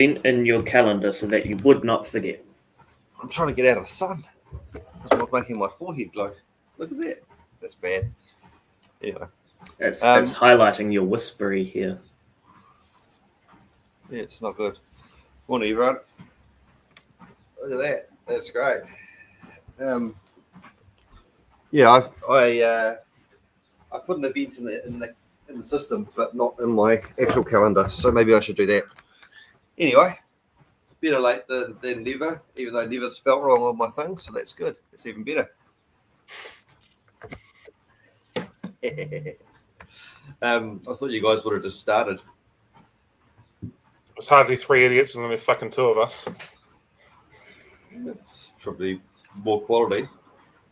in your calendar so that you would not forget. I'm trying to get out of the sun. It's not making my forehead glow. Look at that. That's bad. Anyway. It's highlighting your whispery here. Yeah, it's not good. Morning, everyone. Look at that. That's great. Yeah, I put an event in the system, but not in my actual calendar. So maybe I should do that. Anyway, better late than never. Even though never spelt wrong on my thing, so that's good. It's even better. I thought you guys would have just started. There's hardly 3 idiots and only fucking 2 of us. It's probably more quality.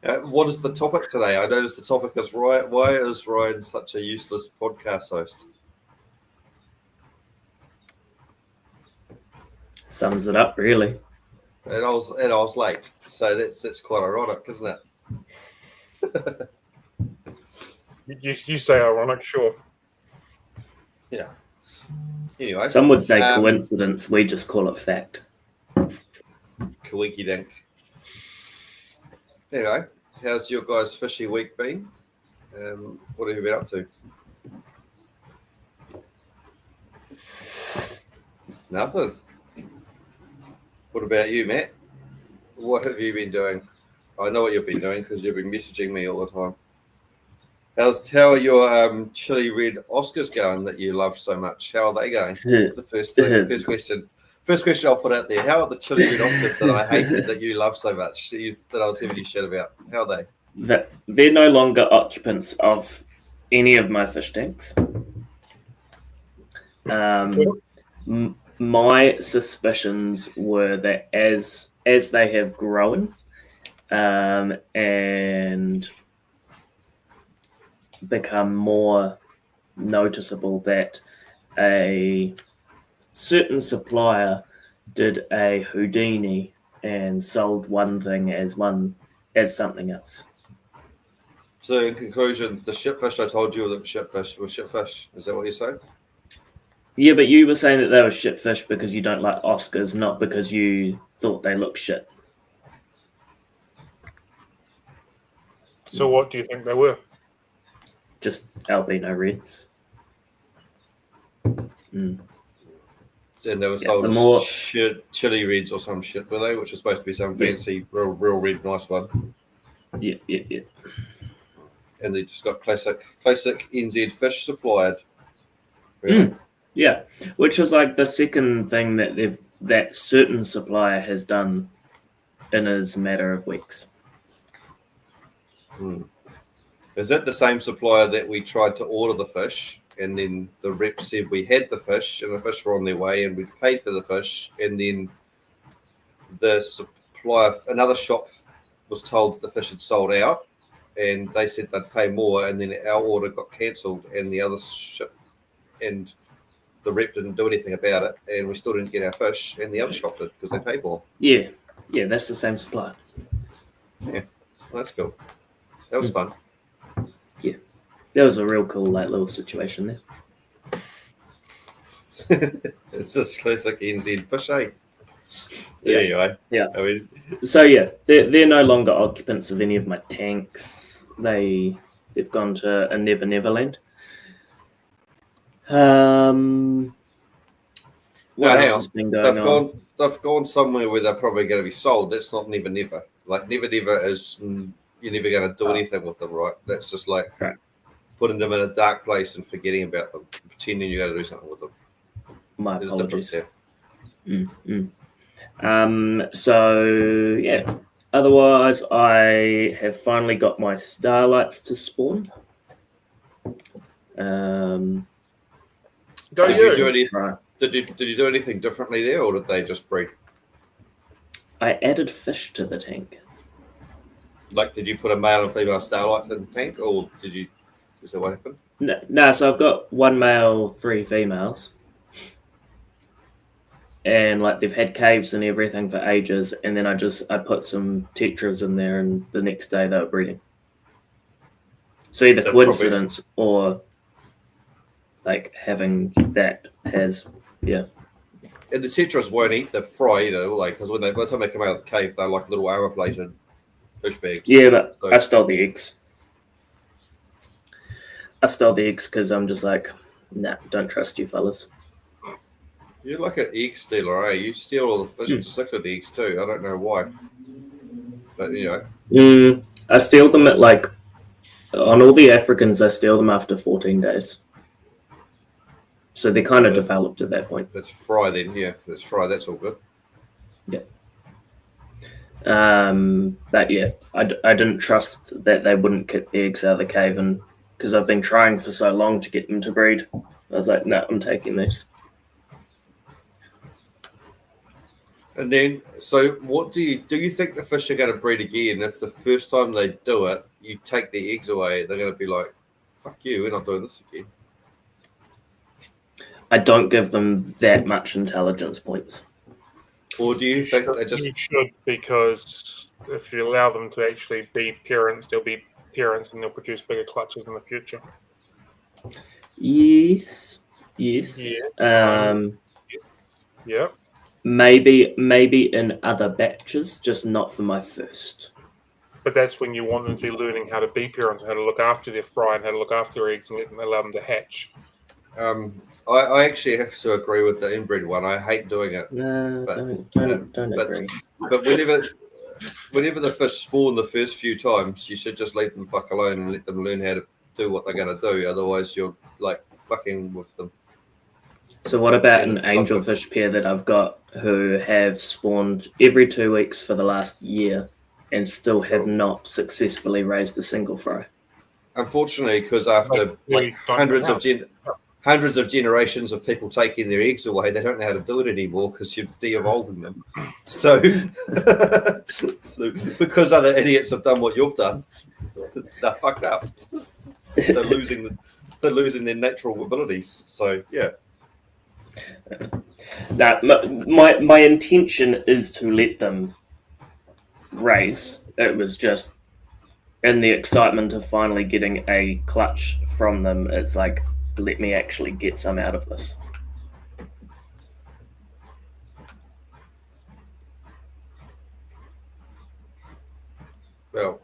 What is the topic today? I noticed the topic is Ryan. Why is Ryan such a useless podcast host? Sums it up, really. And I was late, so that's quite ironic, isn't it? You say ironic, sure. Yeah. Anyway, some would say coincidence. We just call it fact. Kawiki dink. Anyway, how's your guys' fishy week been? What have you been up to? Nothing. What about you, Matt? What have you been doing? I know what you've been doing because you've been messaging me all the time. How are your chili red Oscars going that you love so much? How are they going? The first question. First question I'll put out there. How are the chili red Oscars that I hated that you love so much, that I was giving you shit about? How are they? They're no longer occupants of any of my fish tanks. My suspicions were that as they have grown and become more noticeable, that a certain supplier did a Houdini and sold one thing as something else. So in conclusion, the shitfish I told you that shitfish was shitfish. Is that what you're saying? Yeah, but you were saying that they were shitfish because you don't like Oscars, not because you thought they looked shit. So what do you think they were? Just albino reds. And they were sold as chili reds or some shit, were they? Which is supposed to be some fancy, real red, nice one. Yeah. And they just got classic NZ fish supplied. Really? Yeah, which was like the second thing that certain supplier has done in a matter of weeks. Is that the same supplier that we tried to order the fish, and then the rep said we had the fish and the fish were on their way and we paid for the fish, and then the supplier, another shop, was told that the fish had sold out and they said they'd pay more, and then our order got cancelled and the other ship and the rep didn't do anything about it, and we still didn't get our fish, and the other shop did because they paid more. Yeah, that's the same supplier. Yeah, well, that's cool. That was fun. Yeah, that was a real cool little situation there. It's just classic NZ fish, eh? Yeah. Anyway. Yeah. I mean, so yeah, they're no longer occupants of any of my tanks. They've gone to a Never Land. What else has been going on? They've gone somewhere where they're probably going to be sold. That's not Never. Like Never is, you're never going to do anything with them, right? That's just like putting them in a dark place and forgetting about them, pretending you're going to do something with them. My There's apologies. a difference there. So yeah. Otherwise, I have finally got my starlights to spawn. Did you do anything differently there, or did they just breed? I added fish to the tank. Like, did you put a male and female starlight in the tank, or is that what happened? No, so I've got 1 male, 3 females. And like they've had caves and everything for ages, and then I put some tetras in there, and the next day they were breeding. So either coincidence or like having that has and the tetras won't eat the fry either, will they? Because by the time they come out of the cave, they're like little armor plated fish bags. Yeah, but So- I stole the eggs. Because I'm just like, nah, don't trust you fellas. You're like an egg stealer, eh? You steal all the fish to suckled eggs too. I don't know why, but I steal them at like on all the Africans. I steal them after 14 days, so they're kind of developed at that point. That's fry then. Yeah, that's fry. That's all good. But yeah, I didn't trust that they wouldn't kick the eggs out of the cave, and because I've been trying for so long to get them to breed, I was like, no, I'm taking these. And then, so what do you think the fish are going to breed again? If the first time they do it, you take the eggs away, they're going to be like, "Fuck you, we're not doing this again." I don't give them that much intelligence points. Or do you think they just? You should, because if you allow them to actually be parents, they'll be parents and they'll produce bigger clutches in the future. Yes. Yeah. Yeah. Maybe in other batches, just not for my first. But that's when you want them to be learning how to be parents, how to look after their fry and how to look after their eggs and allow them to hatch. I actually have to agree with the inbred one. I hate doing it. No, But- don't but- agree. But whenever the fish spawn the first few times, you should just leave them fuck alone and let them learn how to do what they're going to do. Otherwise, you're like fucking with them. So what about Yeah, an it's not good. angelfish pair that I've got who have spawned every 2 weeks for the last year and still have not successfully raised a single fry? Unfortunately, because after Like, like you don't hundreds know of hundreds of generations of people taking their eggs away, they don't know how to do it anymore because you're de-evolving them. So, so because other idiots have done what you've done, they're fucked up. They're losing their natural abilities. So yeah. Now, my intention is to let them race. It was just in the excitement of finally getting a clutch from them. It's like, let me actually get some out of this. Well,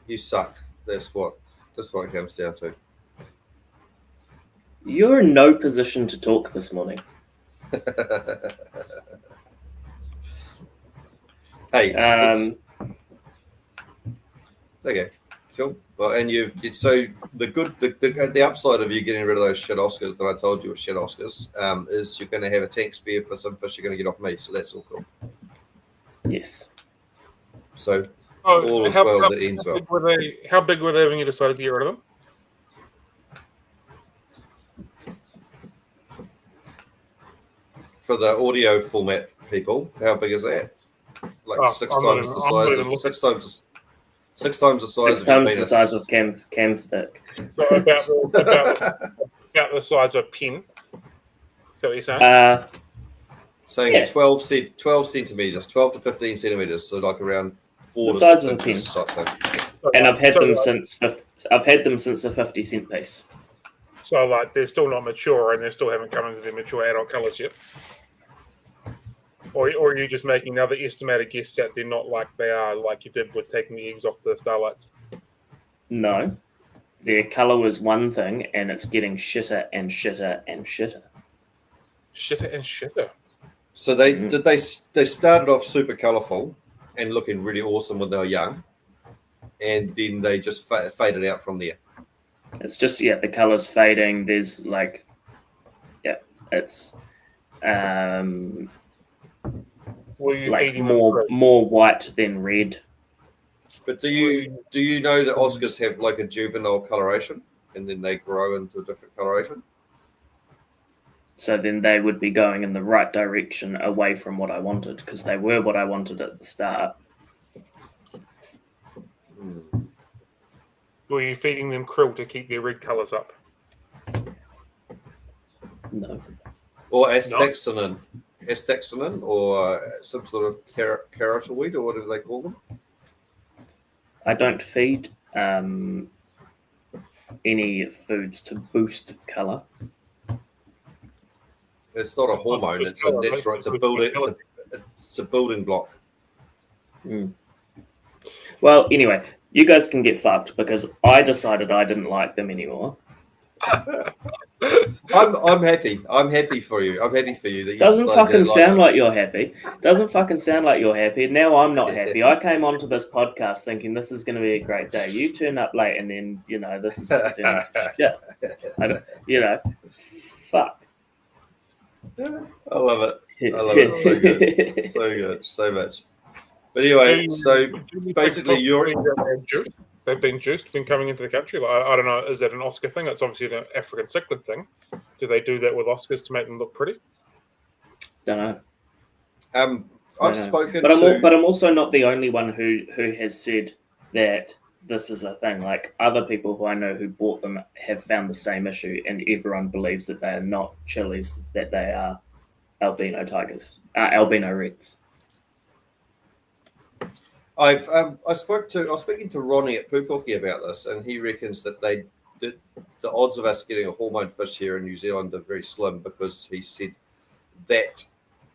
you suck. That's what it comes down to. You're in no position to talk this morning. Hey, Okay. cool. Well, and so the upside of you getting rid of those shit Oscars that I told you were shit Oscars is you're going to have a tank spare for some fish you're going to get off me. So that's all cool. Yes. So all is well that ends well. How big were they when you decided to get rid of them? For the audio format people, how big is that? Like six times the size of Cam's stick. So about the size of a pin. Is that what you're saying? saying Yeah. 12 centimeters, 12 to 15 centimeters, so like around 4 The to size 6 of a inches. Type thing. And I've had So, them like- since I've had them since the 50-cent piece. So, like, they're still not mature and they still haven't come into their mature adult colours yet. Or are you just making another estimated guess that they're not like they are, like you did with taking the eggs off the starlights? No. Their colour was one thing and it's getting shitter and shitter and shitter. Shitter and shitter. So they started off super colourful and looking really awesome when they were young, and then they just faded out from there. It's just the colour's fading. There's like it's Were you like feeding them more through? more white than red. But do you know that Oscars have like a juvenile coloration, and then they grow into a different coloration? So then they would be going in the right direction away from what I wanted, because they were what I wanted at the start. Were you feeding them krill to keep their red colours up? No. Or astaxanthin, or some sort of carotenoid, or whatever they call them. I don't feed any foods to boost colour. It's not a hormone. It's a natural. It's a building. It's a building block. Well, anyway, you guys can get fucked because I decided I didn't like them anymore. I'm happy. I'm happy for you. I'm happy for you. That you Doesn't decided fucking to like sound them. like you're happy. Doesn't fucking sound like you're happy. Now I'm not happy. I came onto this podcast thinking this is going to be a great day. You turn up late and then, this is just turning shit. Fuck. I love it. I love it. So good. So good. So much. But anyway, so basically they've been juiced when coming into the country. Like, I don't know, is that an Oscar thing? It's obviously an African cichlid thing. Do they do that with Oscars to make them look pretty? Don't know. I've spoken but to... but I'm also not the only one who has said that this is a thing. Like, other people who I know who bought them have found the same issue, and everyone believes that they are not chilies, that they are albino tigers, albino reds. I was speaking to Ronnie at Pukoki about this, and he reckons that the odds of us getting a hormone fish here in New Zealand are very slim, because he said that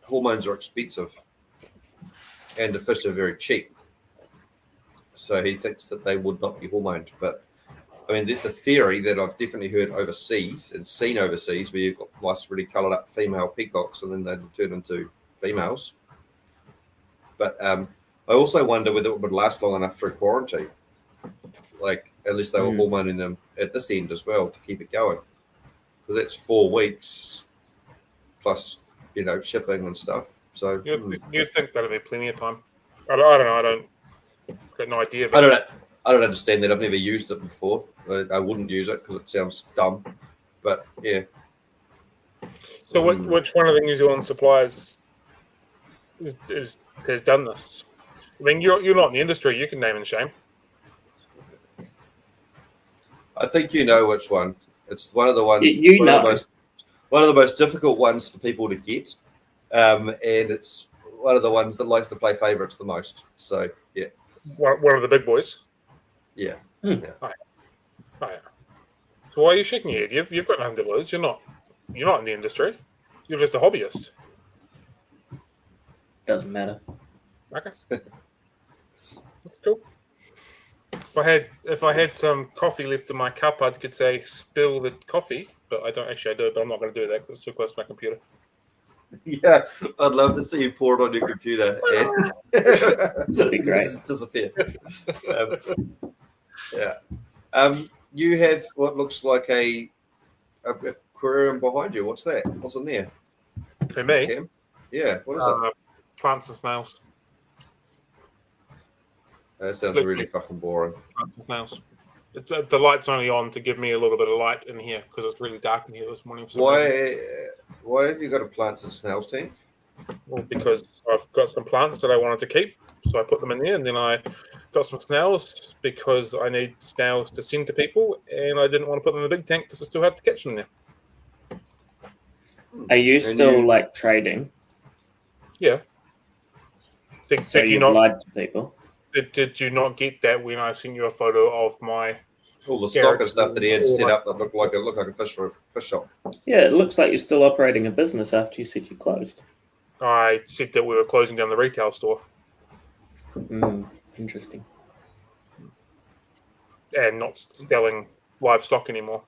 hormones are expensive and the fish are very cheap. So he thinks that they would not be hormoned. But I mean, there's a theory that I've definitely heard overseas and seen overseas, where you've got nice, really coloured up female peacocks, and then they turn into females. But I also wonder whether it would last long enough through quarantine, like unless they were hormoning them at this end as well to keep it going, because that's 4 weeks plus, shipping and stuff. So you'd think that'd be plenty of time. I don't know. I don't got no idea. I don't understand that. I've never used it before. I wouldn't use it because it sounds dumb. But yeah. So which one of the New Zealand suppliers has done this? I mean, you're not in the industry. You can name and shame. I think you know which one. It's one of the ones. One of the most difficult ones for people to get, and it's one of the ones that likes to play favourites the most. So yeah. One of the big boys. Yeah. Yeah. Right. So why are you shaking your head? You've got nothing to lose. You're not in the industry. You're just a hobbyist. Doesn't matter. Okay. That's cool. If I had some coffee left in my cup, I could say spill the coffee, but I don't actually. I do, but I'm not going to do that because it's too close to my computer. Yeah, I'd love to see you pour it on your computer. That'd be great. Disappear. You have what looks like a aquarium behind you. What's that? What's in there? For me? Cam? Yeah, what is it? Plants and snails. That sounds really fucking boring. Plants and snails. The light's only on to give me a little bit of light in here because it's really dark in here this morning. Why have you got a plants and snails tank? Well, because I've got some plants that I wanted to keep, so I put them in there, and then I got some snails because I need snails to send to people, and I didn't want to put them in the big tank because it's too hard to catch them there. Are you still like trading? Yeah. So you lied to people? Did you not get that when I sent you a photo of my all the stock and stuff that he had set up that looked like a fish shop? Yeah, it looks like you're still operating a business after you said you closed. I said that we were closing down the retail store. Interesting. And not selling livestock anymore.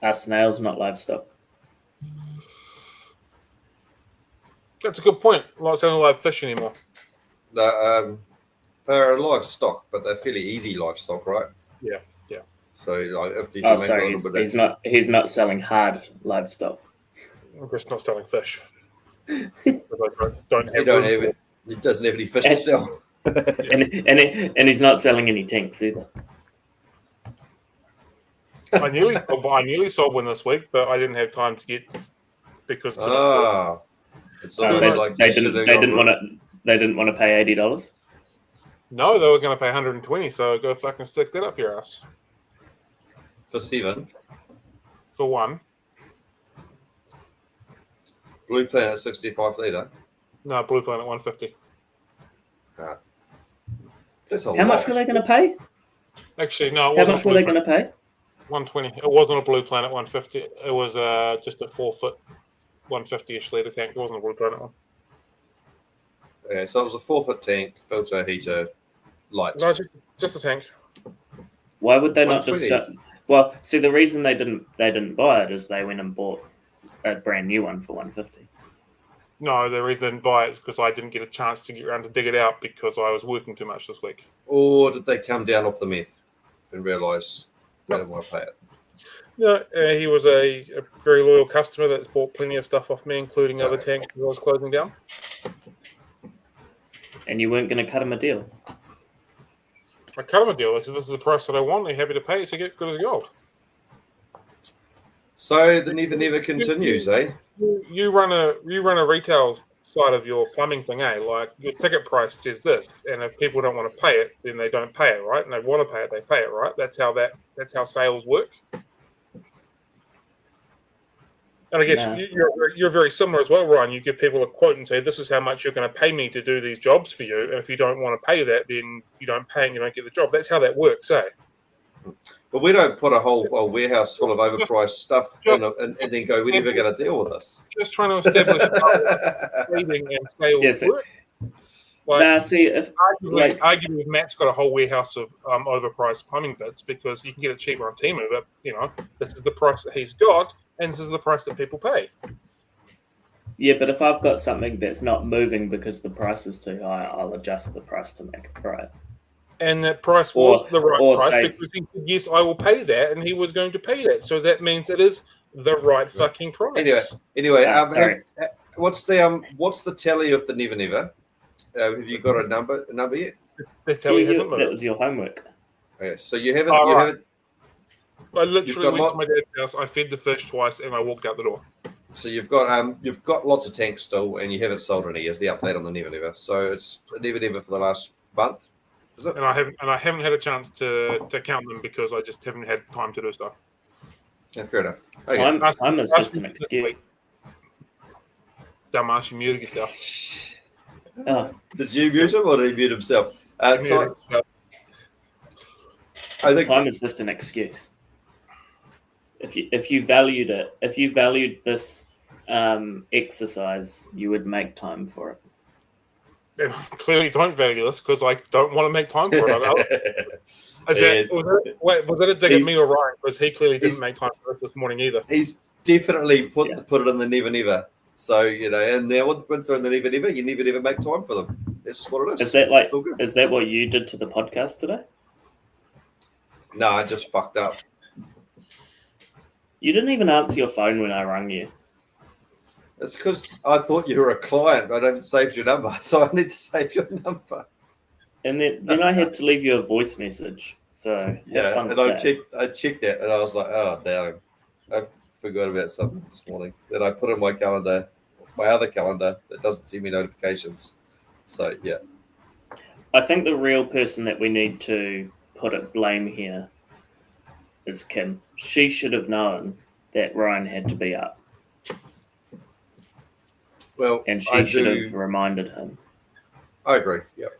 Are snails not livestock? That's a good point. Not selling live fish anymore. They're livestock, but they're fairly easy livestock, right? Yeah. So if you can make a little bit he's not selling hard livestock. I'm just not selling fish. He he doesn't have any fish to sell. and he's not selling any tanks either. I nearly sold one this week, but I didn't have time to get because it's almost like they didn't want to pay $80. No, they were going to pay 120. So go fucking stick that up your ass. For 7. For 1. Blue Planet 65 litre. No, Blue Planet 150. That's a How much were they going to pay? Actually, no. How much were they going to pay? 120. It wasn't a Blue Planet 150. It was just a 4-foot 150-ish litre tank. It wasn't a Blue Planet one. Okay, so it was a 4-foot tank, filter, heater, light. No, just a tank. Why would they not just? 120. Well, see, the reason they didn't buy it is they went and bought a brand new one for 150. No, the reason I didn't buy it is because I didn't get a chance to get around to dig it out because I was working too much this week. Or did they come down off the meth and realise they didn't want to pay it? No, he was a very loyal customer that's bought plenty of stuff off me, including other tanks that I was closing down. And you weren't going to cut him a deal. I cut him a deal. I said, "This is the price that I want. Are you happy to pay it to get good as gold?" So the never continues, eh? You run a retail side of your plumbing thing, eh? Like your ticket price is this, and if people don't want to pay it, then they don't pay it, right? And they want to pay it, they pay it, right? That's how sales work. And I guess Nah. you're very similar as well, Ryan. You give people a quote and say, "This is how much you're going to pay me to do these jobs for you." And if you don't want to pay that, then you don't pay and you don't get the job. That's how that works, eh? But we don't put a whole warehouse full of overpriced stuff and then go, we're never going to deal with this. Just trying to establish how trading and sales Yes, work. Like, Nah, see, if arguably, Matt's got a whole warehouse of overpriced plumbing bits because you can get it cheaper on Temu, but this is the price that he's got, and this is the price that people pay. yeah, but if I've got something that's not moving because the price is too high, I'll adjust the price to make it right. And that price was the right price because he said, "Yes, I will pay that," and he was going to pay that. So that means it is the right fucking price. Anyway, sorry. what's the tally of the never? Have you got a number yet? The tally hasn't That moved. was your homework. Okay, so you haven't. Oh, you right. haven't. I literally You've got went to my dad's house. I fed the fish twice, and I walked out the door. So you've got lots of tanks still, and you haven't sold any. Is the update on the never? So it's a never for the last month. Is it? And I haven't had a chance to count them because I just haven't had time to do stuff. Yeah, fair enough. Okay. Time is just an excuse. Dumbass, you muted yourself. Oh, Did you mute him or did he mute himself? I think time is just an excuse. If you valued it, if you valued this exercise, you would make time for it. And I clearly don't value this because I don't want to make time for it. Was that a dig at me or Ryan? Because he clearly didn't make time for this morning either. He's definitely put it in the never. So and now once they're in the never, you never make time for them. That's just what it is. Is that what you did to the podcast today? No, I just fucked up. You didn't even answer your phone when I rang you. It's because I thought you were a client, but I haven't saved your number, so I need to save your number. And then I had to leave you a voice message. So yeah, and I checked that, and I was like, oh damn, I forgot about something this morning that I put in my calendar, my other calendar that doesn't send me notifications. So yeah, I think the real person that we need to put at blame here is Kim. She should have known that Ryan had to be up. Well, and she should have reminded him. I agree. Yep.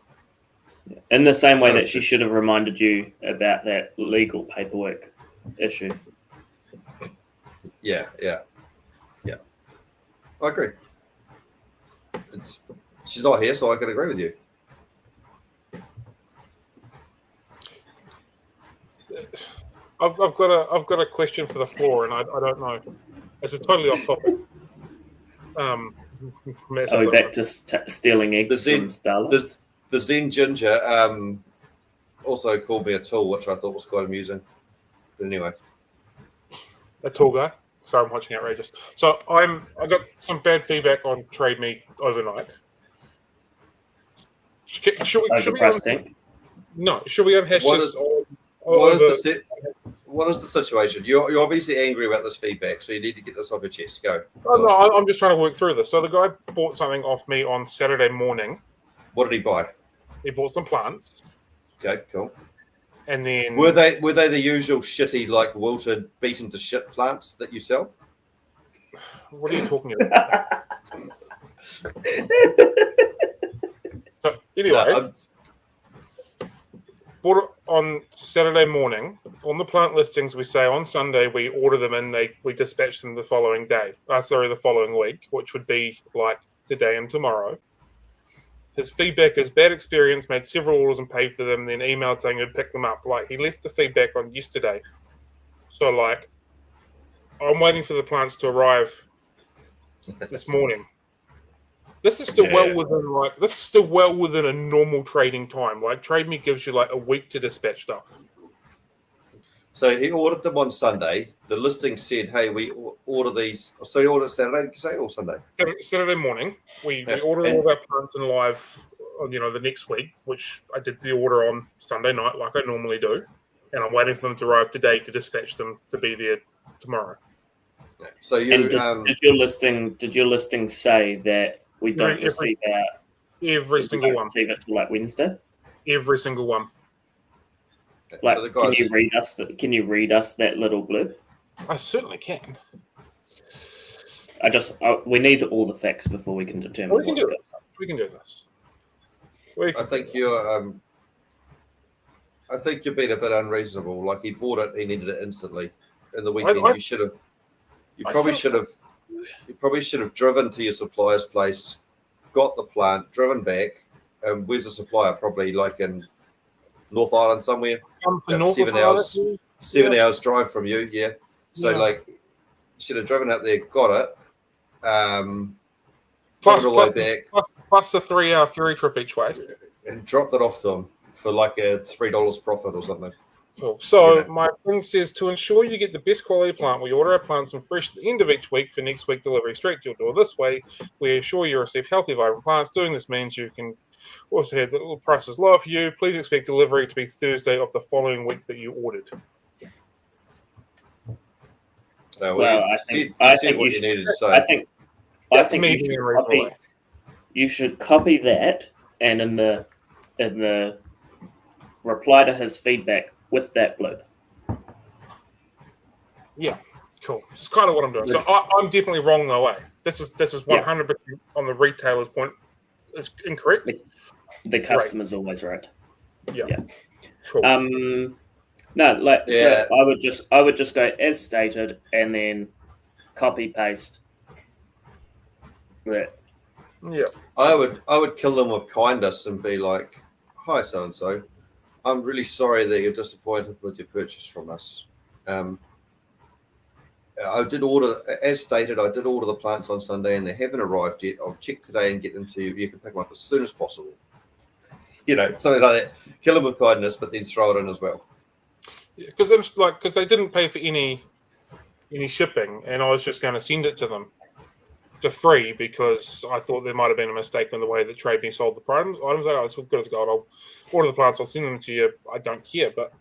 In the same way that she should have reminded you about that legal paperwork issue. Yeah. I agree. She's not here, so I can agree with you. I've got a question for the floor, and I don't know. This is totally off topic. Are we back to stealing eggs from Starlets? The Zen Ginger also called me a tool, which I thought was quite amusing. But anyway. A tool guy? Sorry, I'm watching Outrageous. So I got some bad feedback on Trade Me overnight. Should we No, should we unhash this? What is the situation? You're obviously angry about this feedback, so you need to get this off your chest. Go. No, I'm just trying to work through this. So the guy bought something off me on Saturday morning. What did he buy? He bought some plants. Okay, cool. And then were they the usual shitty, like wilted, beaten to shit plants that you sell? What are you talking about? So, anyway, bought it on Saturday morning. On the plant listings, we say on Sunday we order them and we dispatch them the following day. The following week, which would be like today and tomorrow. His feedback is bad experience, made several orders and paid for them, then emailed saying he'd pick them up. Like, he left the feedback on yesterday. So, like, I'm waiting for the plants to arrive this morning. This is still well within a normal trading time. Like, Trade Me gives you like a week to dispatch stuff. So he ordered them on Sunday. The listing said, "Hey, we order these." So he ordered Saturday, did you say, or Sunday? Saturday morning. We ordered all of our plants in live, the next week, which I did the order on Sunday night, like I normally do, and I'm waiting for them to arrive today to dispatch them to be there tomorrow. So you did your listing say that we don't receive that? Every single one. Receive it till like Wednesday. Every single one. Like, so can you read us that little blurb? I certainly can. We need all the facts before we can determine. We can do it. We can do this. I think you're being a bit unreasonable. Like, he bought it, he needed it instantly. In the weekend, you probably should have driven to your supplier's place, got the plant, driven back. Where's the supplier? Probably like in North Island somewhere. 7 hours drive from you. Yeah. So like, you should have driven out there, got it. Plus all the way back. Plus the 3-hour ferry trip each way. And dropped it off to them for like a $3 profit or something. Cool. So my thing says, to ensure you get the best quality plant, we order our plants from fresh at the end of each week for next week delivery straight to your door. This way, we assure you receive healthy, vibrant plants. Doing this means you can also have the little prices lower for you. Please expect delivery to be Thursday of the following week that you ordered. I think you should copy that, and in the reply to his feedback with that blurb. Yeah, cool. It's kind of what I'm doing. So I'm definitely wrong though. This is 100% on the retailer's point. It's incorrect. The customer's always right. Yeah. Cool. So I would just go as stated and then copy paste that. Yeah. I would kill them with kindness and be like, "Hi, so and so. I'm really sorry that you're disappointed with your purchase from us. I did order, as stated, I did order the plants on Sunday and they haven't arrived yet. I'll check today and get them to you. You can pick them up as soon as possible." Something like that. Kill them with kindness, but then throw it in as well. Because they didn't pay for any shipping, and I was just going to send it to them for free because I thought there might have been a mistake in the way that Trade Me sold the items. I was good as gold. I'll order the plants. I'll send them to you. I don't care, but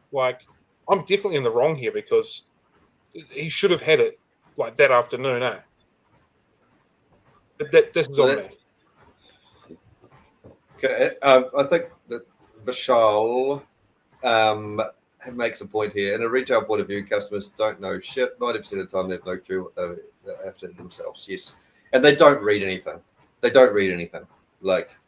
I'm definitely in the wrong here because he should have had it like that afternoon. This is on me. Okay, I think that Vishal makes a point here. In a retail point of view, customers don't know shit. 90% of the time, they have no clue what they have to do themselves. Yes, and they don't read anything. Like,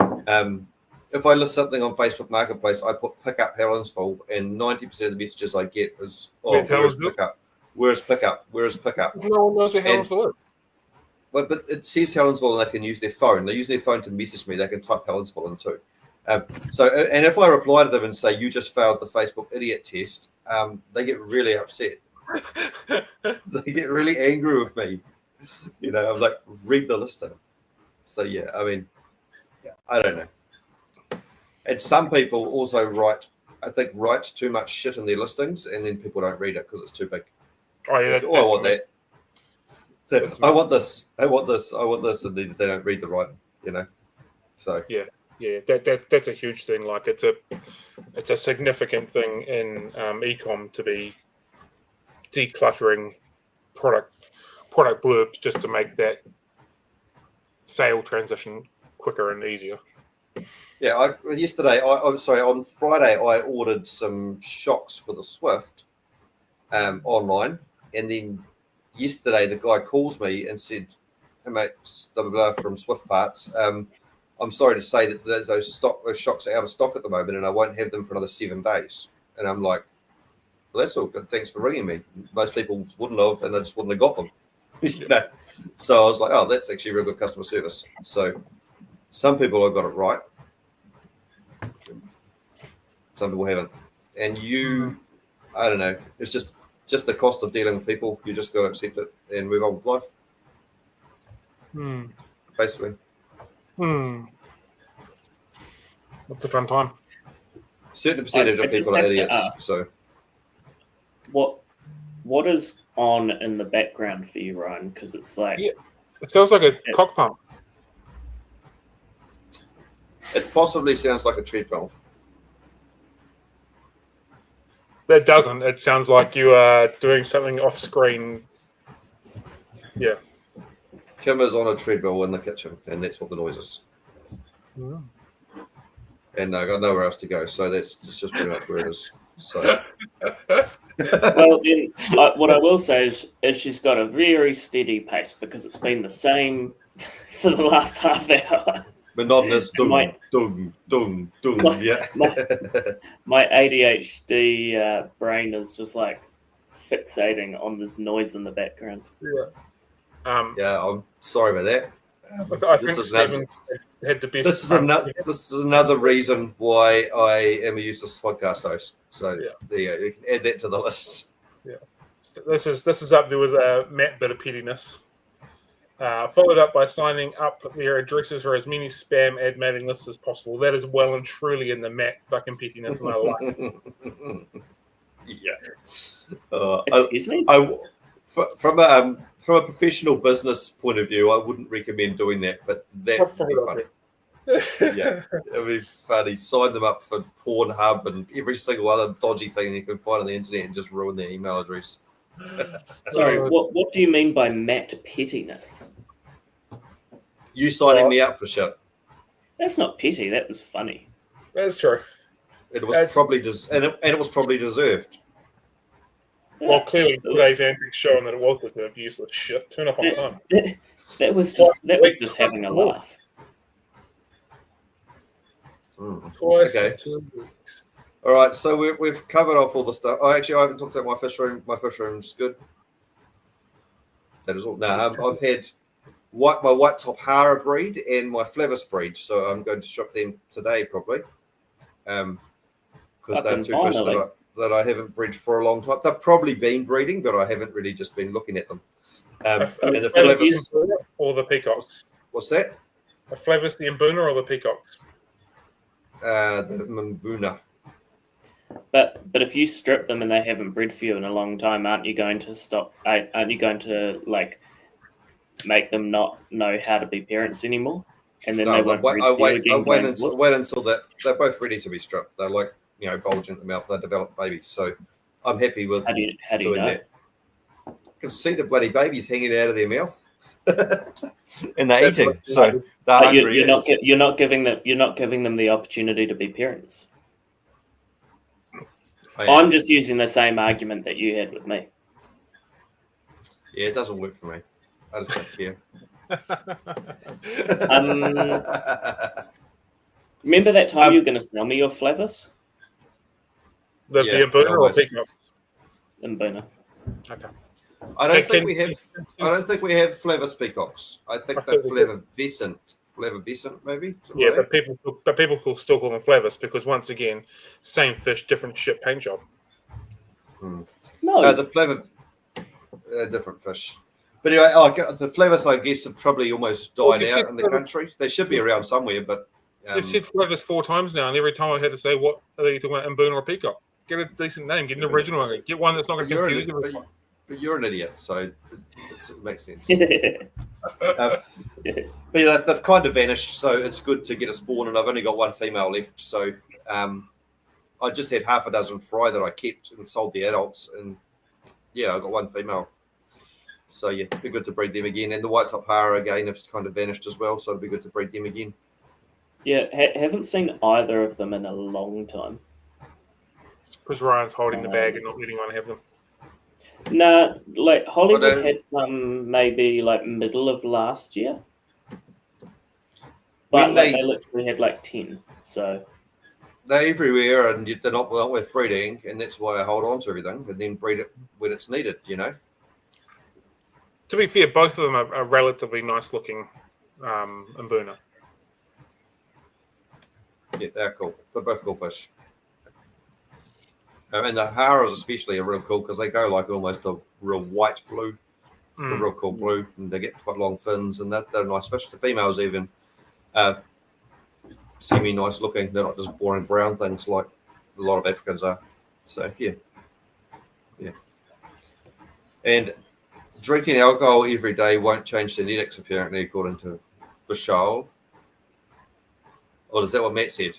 if I list something on Facebook Marketplace, I put pick up Helensville, and 90% of the messages I get is, "Oh, where's pickup? Where's pickup? Where's pickup?" No one knows where Helensville is. But it says Helensville, and they can use their phone. They use their phone to message me. They can type Helensville in too. And if I reply to them and say, "You just failed the Facebook idiot test," they get really upset. They get really angry with me. I'm like, read the listing. So yeah, I don't know. And some people also write too much shit in their listings, and then people don't read it because it's too big. Oh yeah, I want that. I want this. I want this. I want this, and then they don't read the writing. So yeah, that's a huge thing. Like, it's a significant thing in e-com to be decluttering product blurbs just to make that sale transition quicker and easier. Yeah, on Friday, I ordered some shocks for the Swift online, and then yesterday the guy calls me and said, "Hey mate, blah, blah, blah, from Swift Parts, I'm sorry to say that those shocks are out of stock at the moment, and I won't have them for another 7 days. And I'm like, well, that's all good. Thanks for ringing me. Most people wouldn't have, and I just wouldn't have got them. So I was like, oh, that's actually real good customer service. So some people have got it right. Some people haven't. And I don't know. It's just the cost of dealing with people. You just got to accept it and move on with life. Basically. What's a fun time? A certain percentage of people are idiots. So what is on in the background for you, Ryan? Because it's like it sounds like a cock pump. It possibly sounds like a treadmill. That doesn't. It sounds like you are doing something off screen. Yeah. Kim is on a treadmill in the kitchen, and that's what the noise is. And I got nowhere else to go, so that's just pretty much where it is. So. Well, then, what I will say is she's got a very steady pace because it's been the same for the last half hour. Monotonous, dung, My ADHD brain is just like fixating on this noise in the background. Yeah, I'm sorry about that. I think Stephen had the best. This is another reason why I am a useless podcast host. So there you go. You can add that to the list. Yeah, this is up there with Matt bit of pettiness. Followed up by signing up their addresses for as many spam ad mailing lists as possible. That is well and truly in the Matt fucking pettiness, and I like it. Yeah. Excuse me? From a professional business point of view, I wouldn't recommend doing that, but that would be funny. Yeah, it'd be funny. Sign them up for Pornhub and every single other dodgy thing you can find on the internet and just ruin their email address. Sorry, what do you mean by Matt pettiness? You signing me up for shit. That's not petty. That was funny. That's true. It was probably it was probably deserved. Well, clearly today's antics showing that it was deserved. Useless shit. Turn up on time. That was just having a laugh. Twice Okay. in 2 weeks. All right, so we've covered off all the stuff. I haven't talked about my fish room. My fish room's good. That is all. No, I've had my white top Hara breed and my Flavis breed, so I'm going to strip them today probably. Because they're two fish that I haven't bred for a long time. They've probably been breeding, but I haven't really just been looking at them. And the Flavis or the peacocks. What's that? A Flavis the Mbuna or the peacocks? The Mbuna. But if you strip them and they haven't bred for you in a long time, aren't you going to stop? Aren't you going to like make them not know how to be parents anymore? And then they won't breed for you again. I wait until they're both ready to be stripped. They're like bulging at the mouth. They develop babies, so I'm happy with how do you doing know? that. I can see the bloody babies hanging out of their mouth, and they're eating. So they're hungry. You're not giving them the opportunity to be parents. I'm just using the same argument that you had with me. Yeah, it doesn't work for me. I just don't care. Remember that time you were going to sell me your Flavis? The Mbuna or peacocks? Mbuna. Okay. I don't think we have Flavis peacocks. I think they're Flavivescent, maybe. Yeah, but people still call them Flavis because once again, same fish, different shit paint job. No, the Flavor, different fish. But anyway, the Flavis, I guess, have probably almost died out in the country. They should be around somewhere, but you've said Flavis 4 times now, and every time I had to say, "What are you talking about, Mbuna or peacock?" Get a decent name, get an original one, get one that's not going to confuse everyone. But you're an idiot, so it makes sense. But yeah, they've kind of vanished, so it's good to get a spawn, and I've only got one female left. So I just had half a dozen fry that I kept and sold the adults, and yeah, I got one female. So yeah, it'd be good to breed them again. And the white top Hara again have kind of vanished as well, so it'd be good to breed them again. Yeah, haven't seen either of them in a long time. Because Ryan's holding the bag and not letting on have them. Nah, like Hollywood had some maybe like middle of last year. But When they literally had like 10. So they're everywhere, and they're not worth breeding, and that's why I hold on to everything and then breed it when it's needed. To be fair, both of them are relatively nice looking Mbuna. Yeah, they're cool. They're both cool fish. And the Haras especially are real cool because they go like almost a real white blue, a real cool blue, and they get quite long fins, and they're nice fish. The females even semi-nice looking. They're not just boring brown things like a lot of Africans are. So, yeah. And drinking alcohol every day won't change genetics, apparently, according to Vishal. Or is that what Matt said?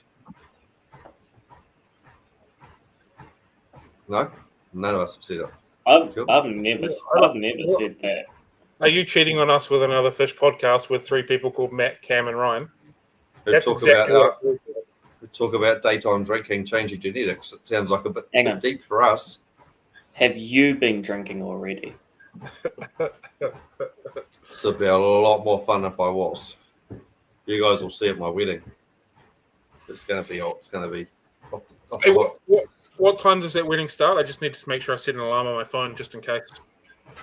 No? None of us have said it. I've never said that. Are you cheating on us with another fish podcast with 3 people called Matt, Cam, and Ryan? We talk about daytime drinking, changing genetics. It sounds like a bit deep for us. Have you been drinking already? This would be a lot more fun if I was. You guys will see at my wedding. It's going to be off the What time does that wedding start? I just need to make sure I set an alarm on my phone just in case.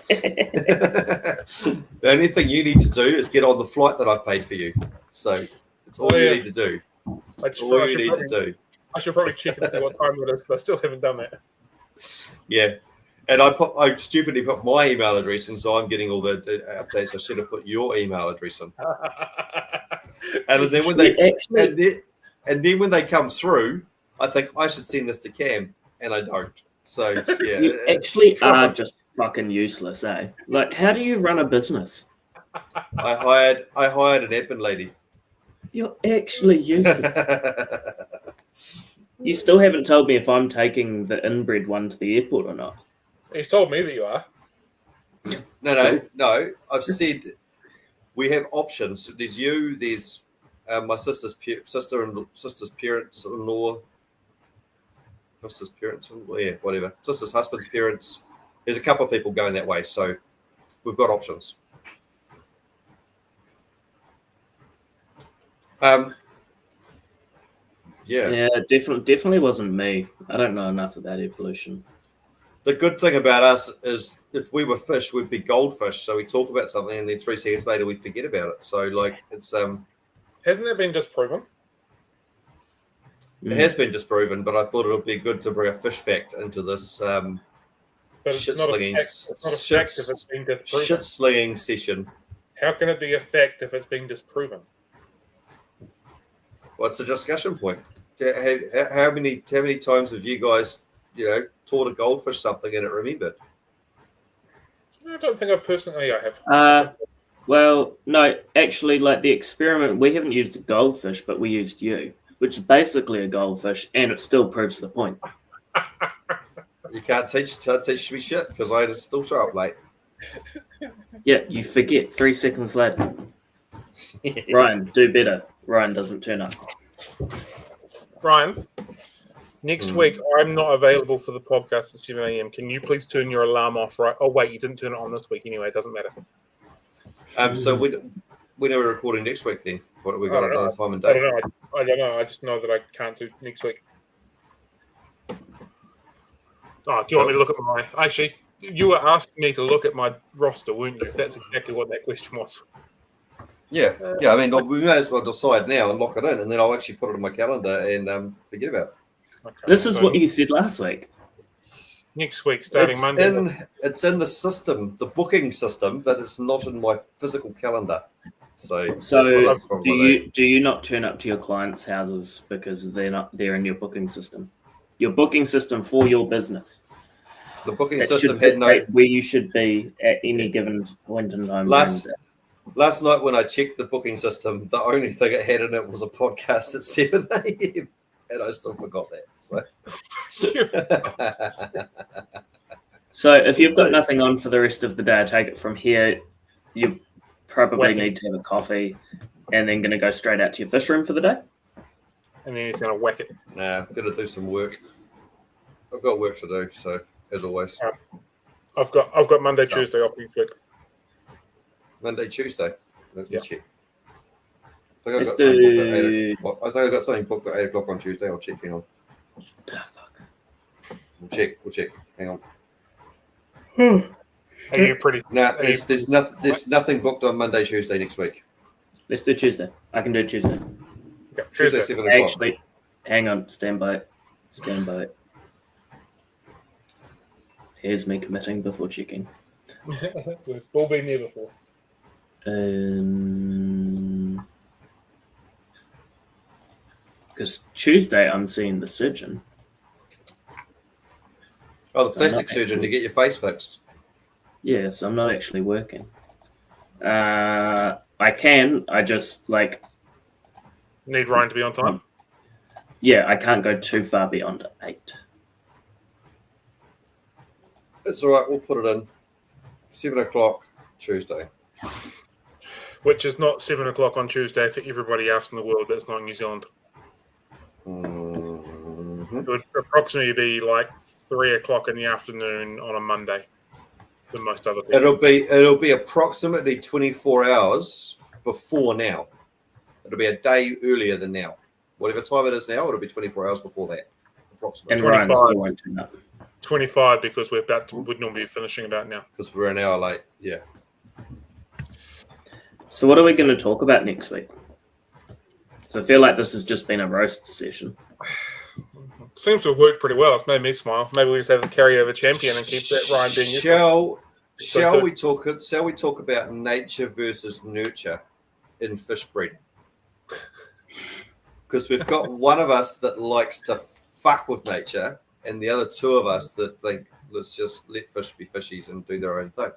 The only thing you need to do is get on the flight that I paid for you. So it's all you need to do. I should probably check and see what time it is, but I still haven't done that. Yeah. And I stupidly put my email address in, so I'm getting all the updates. I should have put your email address in. And then when when they come through, I think I should send this to Cam, and I don't. So yeah, you actually are just fucking useless, eh? Like, how do you run a business? I hired an admin lady. You're actually useless. You still haven't told me if I'm taking the inbred one to the airport or not. He's told me that you are. No. I've said we have options. There's you. There's my sister's parents-in-law. Sister's parents-in-law. Yeah, whatever. Sister's husband's parents. There's a couple of people going that way, so we've got options. Yeah, definitely wasn't me. I don't know enough about evolution. The good thing about us is if we were fish, we'd be goldfish. So we talk about something and then 3 seconds later we forget about it. So like it's hasn't that been disproven? It has been disproven, but I thought it would be good to bring a fish fact into this but it's not a fact if it's been disproven. Shit slinging session. How can it be a fact if it's been disproven? What's the discussion point? How many times have you guys, taught a goldfish something and it remembered? I don't think I personally have. Well, no, actually, like the experiment, we haven't used a goldfish, but we used you, which is basically a goldfish, and it still proves the point. You can't teach me shit because I still show up late. Yeah, you forget 3 seconds later. Ryan, do better. Ryan doesn't turn up. Ryan, next week I'm not available for the podcast at 7 a.m. Can you please turn your alarm off? Right? Oh wait, you didn't turn it on this week anyway. It doesn't matter. So when are we recording next week then? What have we got another time and day? I don't know. I just know that I can't do next week. Oh, do you want me to look at my? Actually, you were asking me to look at my roster, weren't you? That's exactly what that question was. Yeah. I mean, we may as well decide now and lock it in, and then I'll actually put it in my calendar and forget about it. Okay, this is what you said last week. Next week, starting Monday. It's in the system, the booking system, but it's not in my physical calendar. So do you not turn up to your clients' houses because they're in your booking system? Your booking system for your business. The booking system had where you should be at any given point in time. Last night when I checked the booking system, the only thing it had in it was a podcast at 7 a.m. and I still forgot that. So if you've got nothing on for the rest of the day, I take it from here, you probably need to have a coffee and then going to go straight out to your fish room for the day. And then he's going to whack it. Nah, I'm going to do some work. I've got work to do, so as always. I've got Monday, Tuesday off next week. Monday, Tuesday. Let me check. I think Let's I've got something booked at 8 do. o'clock. I think I've got something booked at 8 o'clock on Tuesday. I'll check. Hang on. Ah, fuck. We'll check. Hang on. Are you pretty? No, there's nothing booked on Monday, Tuesday next week. Let's do Tuesday. I can do Tuesday. Okay, Tuesday, Tuesday. 7 o'clock. Actually, hang on. Stand by. Here's me committing before checking. We've all been there before. Because Tuesday I'm seeing the surgeon. Oh, the So plastic not surgeon actually- to get your face fixed. Yeah, so I'm not actually working. I can. I just Need Ryan to be on time. yeah, I can't go too far beyond 8. It's all right. We'll put it in 7 o'clock Tuesday. Which is not 7 o'clock on Tuesday for everybody else in the world that's not New Zealand. Mhm. It would approximately be like 3 o'clock in the afternoon on a Monday for most other people. It'll be approximately 24 hours before now. It'll be a day earlier than now. Whatever time it is now, it'll be 24 hours before that. Approximately. And Ryan 25. still won't turn up. 25 because we'd normally be finishing about now. Because we're an hour late. Yeah. So what are we going to talk about next week? So I feel like this has just been a roast session. Seems to have worked pretty well. It's made me smile. Maybe we just have a carryover champion and keep that Ryan being useful. Shall we talk about nature versus nurture in fish breeding? Because we've got one of us that likes to fuck with nature, and the other two of us that think let's just let fish be fishies and do their own thing.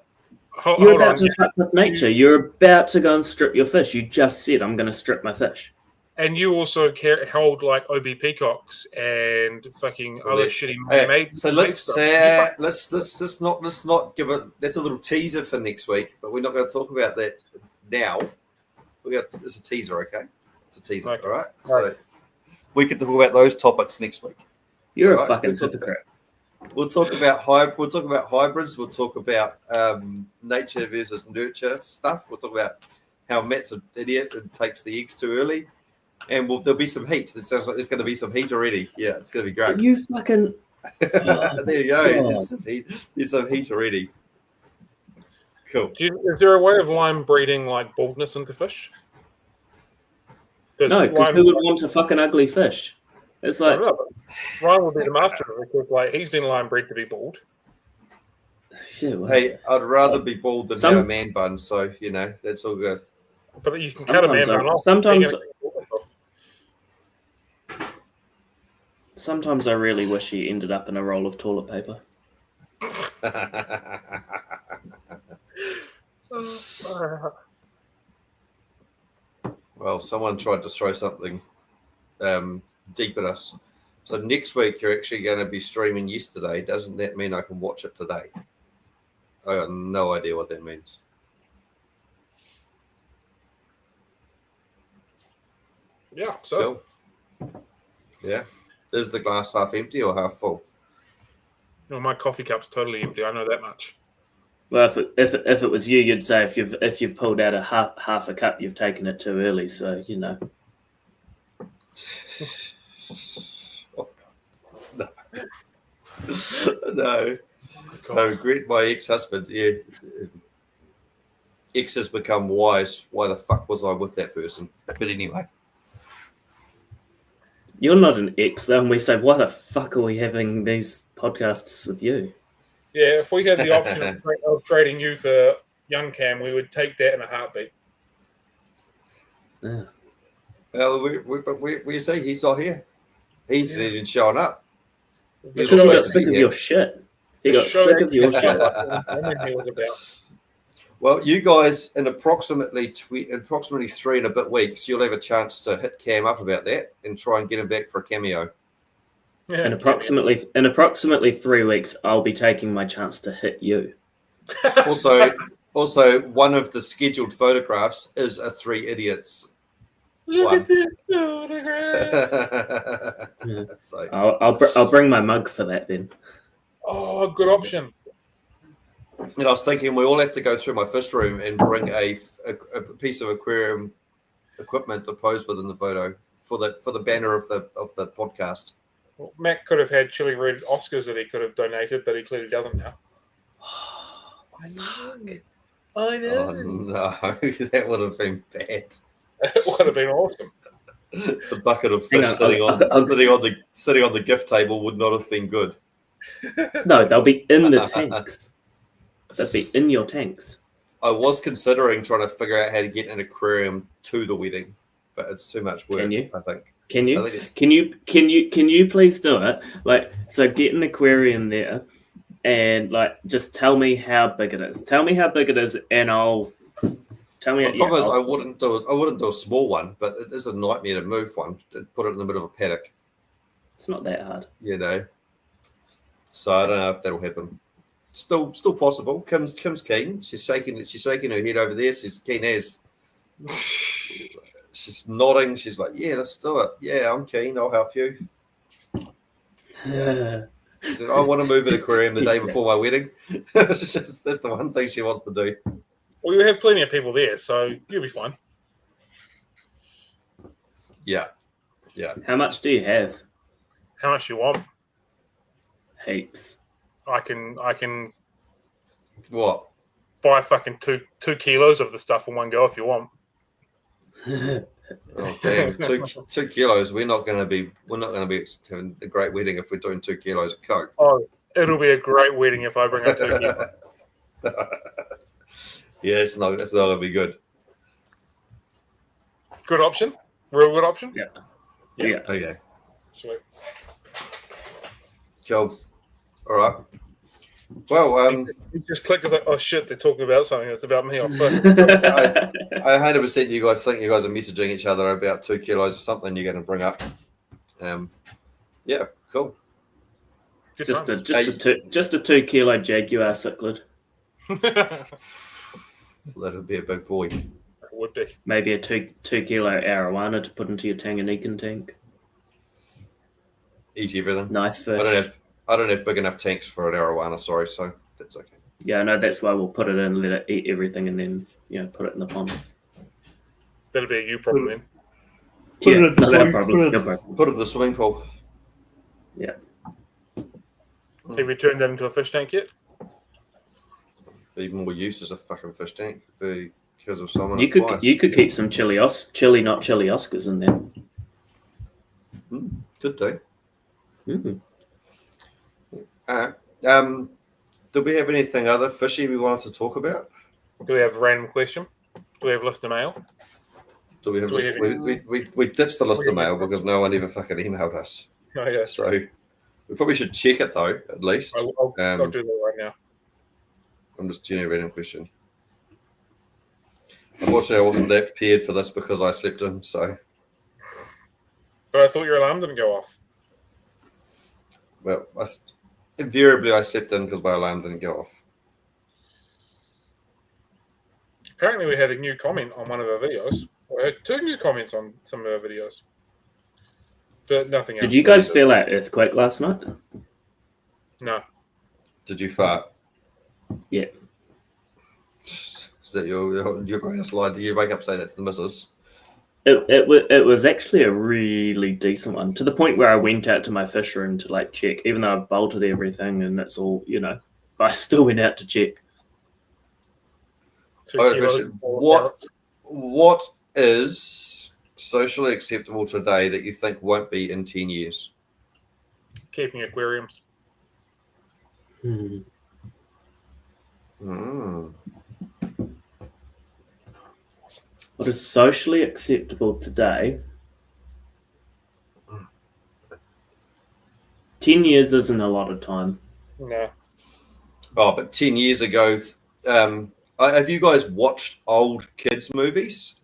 Hold You're on. about to fuck with nature. You're about to go and strip your fish. You just said I'm going to strip my fish. And you also hold like OB peacocks and fucking Well, other they- shitty So made let's stuff. let's not give it. That's a little teaser for next week, but we're not going to talk about that now. It's a teaser, okay? It's a teaser, Okay. all right? Right. So we can talk about those topics next week. You're Right, a fucking we'll talk hypocrite. We'll talk about hybrids. We'll talk about nature versus nurture stuff. We'll talk about how Matt's an idiot and takes the eggs too early, and there'll be some heat. It sounds like there's going to be some heat already. Yeah, it's going to be great. You fucking. There you go. God. There's some heat already. Cool. Is there a way of lime breeding like baldness into fish? No, because who would want a fucking ugly fish? It's I like, don't know, but Ryan would be the master of it because like he's been lime bred to be bald. yeah, well, Hey, I'd rather be bald than Some- have a man bun, so that's all good. But you can cut a man Sometimes bun off. sometimes- You're gonna cut the baldness off. sometimes I really wish he ended up in a roll of toilet paper. Well, someone tried to throw something deep at us. So next week you're actually going to be streaming yesterday. Doesn't that mean I can watch it today? I got no idea what that means. Yeah, so Cool. Yeah. Is the glass half empty or half full? no, my coffee cup's totally empty. I know that much. Well, if it was you, you'd say if you've pulled out a half a cup, you've taken it too early. So No. No. No, great. My ex-husband, yeah. Ex has become wise. Why the fuck was I with that person? But anyway. you're not an ex, though, and we say, why the fuck are we having these podcasts with you? Yeah, if we had the option of trading you for young Cam, we would take that in a heartbeat. Yeah. Well, we see he's not here. He's not even showing up. Because He's he got supposed to sick be of here. your shit. He The got show sick of your actually- shit. What he was about. Well, you guys, in approximately 3 and a bit weeks, you'll have a chance to hit Cam up about that and try and get him back for a cameo. In approximately 3 weeks, I'll be taking my chance to hit you. Also, one of the scheduled photographs is a Three Idiots. Look One. at this photograph. Yeah. So, I'll bring my mug for that then. Oh, good option. and I was thinking we all have to go through my fish room and bring a piece of aquarium equipment to pose with in the photo for the banner of the podcast. Well, Matt could have had chili red Oscars that he could have donated, but he clearly doesn't now. I know. I Oh no, that would have been bad. It would have been awesome. The bucket of Hang fish on, sitting on the gift table would not have been good. No, they'll be in the tanks. They'll be in your tanks. I was considering trying to figure out how to get an aquarium to the wedding, but it's too much work. Can you? I think. Can you? I think it's- Can you please do it? Like, so get an aquarium there, and like just tell me how big it is. Tell me how big it is, and I'll tell me. The problem is I wouldn't do a small one, but it is a nightmare to move one. To put it in the middle of a paddock, It's not that hard. you know. So I don't know if that'll happen. Still possible. Kim's keen. She's shaking her head over there. She's keen as. She's nodding. She's like, "Yeah, let's do it. Yeah, I'm keen. I'll help you." She said, "I want to move an aquarium the day before my wedding." That's the one thing she wants to do. Well, you have plenty of people there, so you'll be fine. Yeah. How much do you have? How much you want? Heaps. I can What? buy fucking two kilos of the stuff in one go if you want. Oh damn! 2 kilos. We're not going to be having a great wedding if we're doing 2 kilos of coke. Oh, it'll be a great wedding if I bring up 2 kilos. Yeah, it's not going to be good. Good option. Real good option. Yeah. Okay. Sweet. Cool. All right. Well, You just click. It's like, oh shit, they're talking about something. It's about me. Oh, fuck. I 100% you guys think you guys are messaging each other about 2 kilos or something you're going to bring up. Yeah, cool. Good just times. just a 2 kilo Jaguar cichlid. That'll be a big boy. It would be. Maybe a 2 kilo arowana to put into your Tanganyikan tank. Easy everything. Knife fish. I don't have big enough tanks for an arowana, sorry, so that's okay. Yeah, no, that's why we'll put it in, let it eat everything, and then put it in the pond. That'll be a you problem then. Put it Yeah, in the not swing- our problem. Your problem. Put it in the swimming pool. Yeah. Have you turned that into a fish tank yet? Be more use as a fucking fish tank because of someone. You could keep some chili not chili Oscars in there. Could do. Mm. Do we have anything other fishy we wanted to talk about? Do we have a random question? Do we have listener mail? Do we have? Do we have We ditched the list we of have- mail because no one ever fucking emailed us. Oh, yes. So we probably should check it though, at least. I'll do that right now. I'm just generating a question. Unfortunately, I wasn't that prepared for this because I slept in. So, But I thought your alarm didn't go off. well, invariably I slept in because my alarm didn't go off. Apparently, we had a new comment on one of our videos. We had 2 new comments on some of our videos. But nothing else. Did you guys feel that earthquake last night? No. Did you fart? Yeah. Is that your greatest lie? Did you wake up saying that to the missus? It was actually a really decent one, to the point where I went out to my fish room to like check, even though I've bolted everything and that's all, but I still went out to check. 2 Oh, kilos, question. 4 carrots. What is socially acceptable today that you think won't be in 10 years? Keeping aquariums. Hmm. What is socially acceptable today? 10 years isn't a lot of time. No. Oh, but 10 years ago, have you guys watched old kids' movies?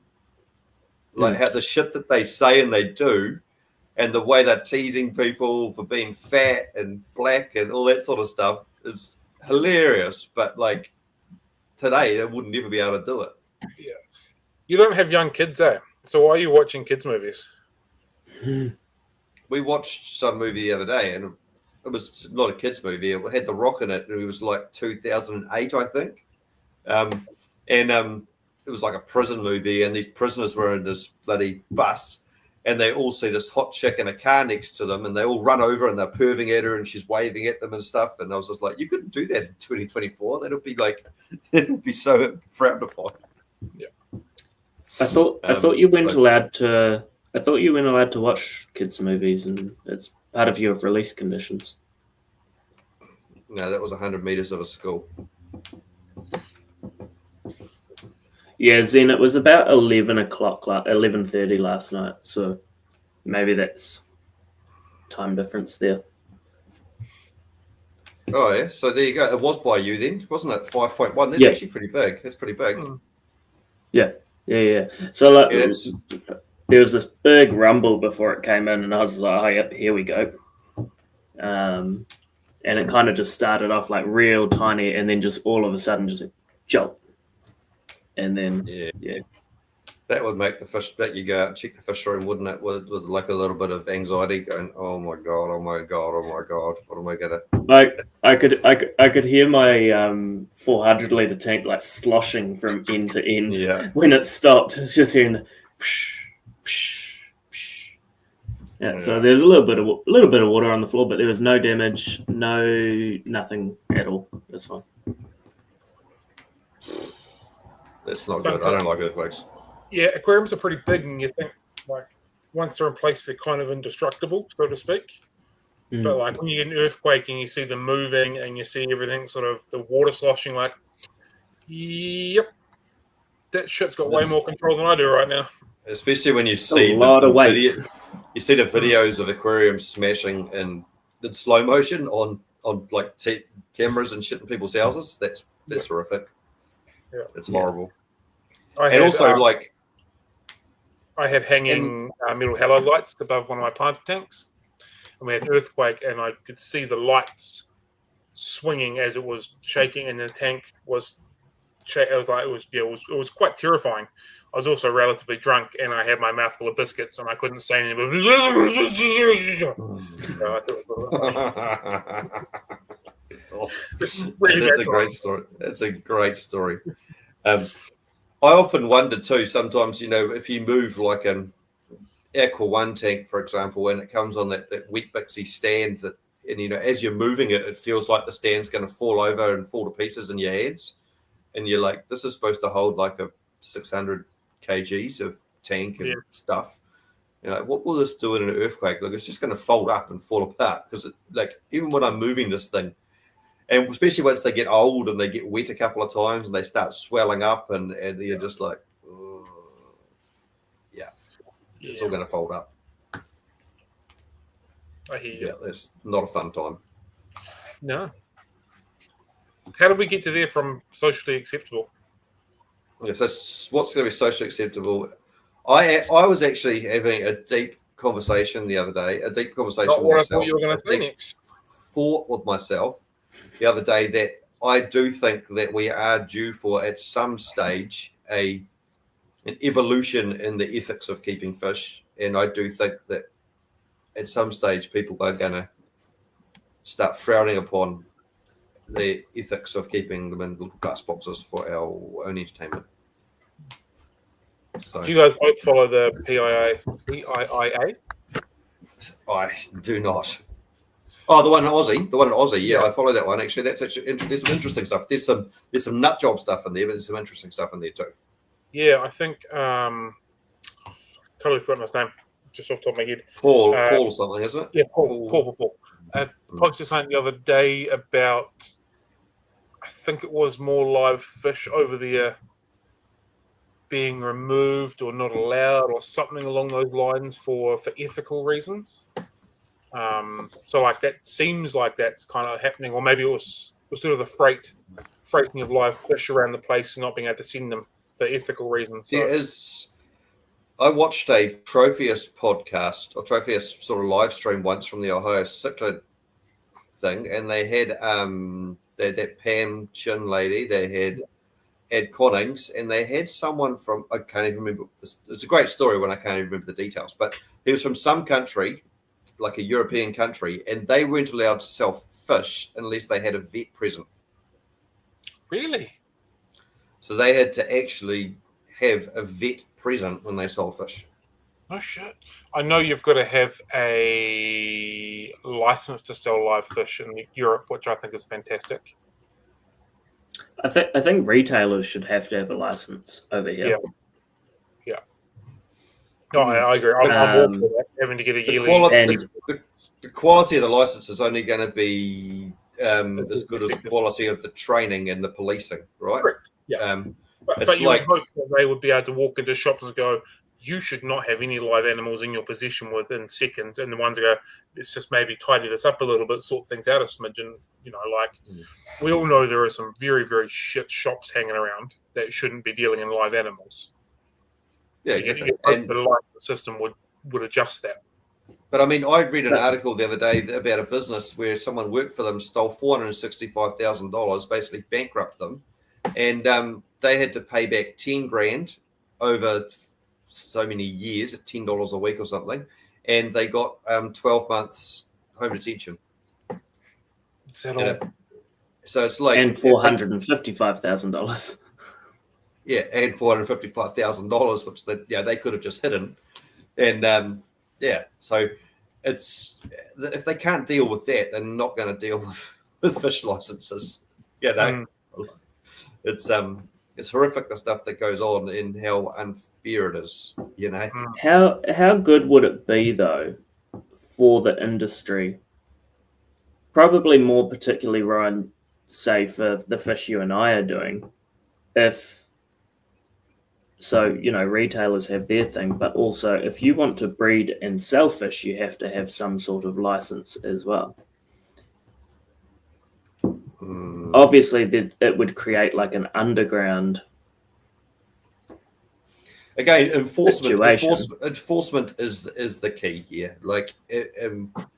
Like how the shit that they say and they do, and the way they're teasing people for being fat and black and all that sort of stuff is hilarious. But like today, they would never be able to do it. Yeah. You don't have young kids, eh? So why are you watching kids' movies? We watched some movie the other day, and it was not a kids' movie. It had The Rock in it, and it was like 2008, I think. it was like a prison movie, and these prisoners were in this bloody bus, and they all see this hot chick in a car next to them, and they all run over and they're perving at her, and she's waving at them and stuff. And I was just like, you couldn't do that in 2024. That'll be like, it'll be so frowned upon. Yeah. I thought you weren't allowed to. I thought you weren't allowed to watch kids' movies, and it's part of your release conditions. No, that was 100 meters of a school. Yeah, Zen, it was about 11 o'clock, 11:30 last night, so maybe that's time difference there. Oh, yeah. So there you go. It was by you then, wasn't it? 5.1. That's Yeah. actually pretty big. That's pretty big. Yeah. So like, Yes. there was this big rumble before it came in, and I was like, oh, yep, here we go. And it kind of just started off like real tiny, and then just all of a sudden just like, jolt. And then, yeah. That would make the fish, that you go out and check the fish room, wouldn't it? With like a little bit of anxiety going, oh my God, oh my God, oh my God. What am I going to... Like, I could hear my 400 litre tank like sloshing from end to end. Yeah. When it stopped, it's just hearing the psh, psh, psh. Yeah, so there's a little bit of water on the floor, but there was no damage, nothing at all. That's fine. That's not good. I don't like earthquakes. Yeah, aquariums are pretty big, and you think like once they're in place, they're kind of indestructible, so to speak. Mm. But like when you get an earthquake and you see them moving and you see everything sort of the water sloshing, like, yep, that shit's got way more control than I do right now. Especially when you see a lot of weight. You see the videos of aquariums smashing in slow motion on like cameras and shit in people's houses. That's horrific. Yeah, it's horrible. I had hanging metal halide lights above one of my planter tanks, and we had an earthquake, and I could see the lights swinging as it was shaking, and the tank was shaking. It was quite terrifying. I was also relatively drunk, and I had my mouth full of biscuits, and I couldn't say anything. It's awesome. Really That's a great story. That's a great story. I often wonder too, sometimes, if you move like an Aqua One tank, for example, and it comes on that Wet Bixie stand and as you're moving it, it feels like the stand's going to fall over and fall to pieces in your hands. And you're like, this is supposed to hold like a 600 kgs of tank and stuff. What will this do in an earthquake? Like, it's just going to fold up and fall apart because even when I'm moving this thing, and especially once they get old and they get wet a couple of times and they start swelling up and you're just like, it's all going to fold up. I hear you. Yeah, it's not a fun time. No. How did we get to there from socially acceptable? Okay, so what's going to be socially acceptable? I was actually having a deep conversation the other day, Not with what I myself. thought you were going to say next. Thought with myself the other day that I do think that we are due for, at some stage, an evolution in the ethics of keeping fish. And I do think that at some stage people are going to start frowning upon the ethics of keeping them in little glass boxes for our own entertainment. So Do you guys both follow the PIIA? I do not. Oh, the one in Aussie. Yeah, I follow that one. Actually, there's some interesting stuff. There's some nut job stuff in there, but there's some interesting stuff in there too. Yeah, I think totally forgotten his name, just off the top of my head. Paul or something, isn't it? Yeah, Paul. Posted something the other day about, I think it was more live fish over there being removed or not allowed or something along those lines for ethical reasons. So like that seems like that's kind of happening, or maybe it was sort of the freighting of live fish around the place and not being able to send them for ethical reasons. So. I watched a Tropheus podcast or Tropheus sort of live stream once from the Ohio Cichlid thing, and they had that Pam Chin lady, they had Ed Connings, and they had someone from, I can't even remember, it's a great story when I can't even remember the details, but he was from some country, like a European country, and they weren't allowed to sell fish unless they had a vet present. Really? So they had to actually have a vet present when they sold fish. Oh shit! I know you've got to have a license to sell live fish in Europe, which I think is fantastic. I think retailers should have to have a license over here. Yeah. No, I agree. I'm all for that, having to get a yearly. The quality of the license is only going to be as good as the quality of the training and the policing, right? Correct. Yeah. But you would hope that they would be able to walk into shops and go, you should not have any live animals in your possession within seconds. And the ones that go, let's just maybe tidy this up a little bit, sort things out a smidgen. We all know there are some very, very shit shops hanging around that shouldn't be dealing in live animals. Yeah, exactly. And the license system would adjust that. But I mean, I read an article the other day about a business where someone worked for them, stole $465,000, basically bankrupted them, and they had to pay back $10,000 over so many years at $10 a week or something, and they got 12 months home detention. So it's like and $455,000. Yeah, and $455,000, which they could have just hidden, and so it's if they can't deal with that, they're not going to deal with fish licenses. It's horrific the stuff that goes on and how unfair it is. How good would it be though for the industry? Probably more particularly, Ryan, say for the fish you and I are doing, retailers have their thing, but also if you want to breed and sell fish, you have to have some sort of license as well. Obviously, it would create like an underground. Again, enforcement is the key here. Like,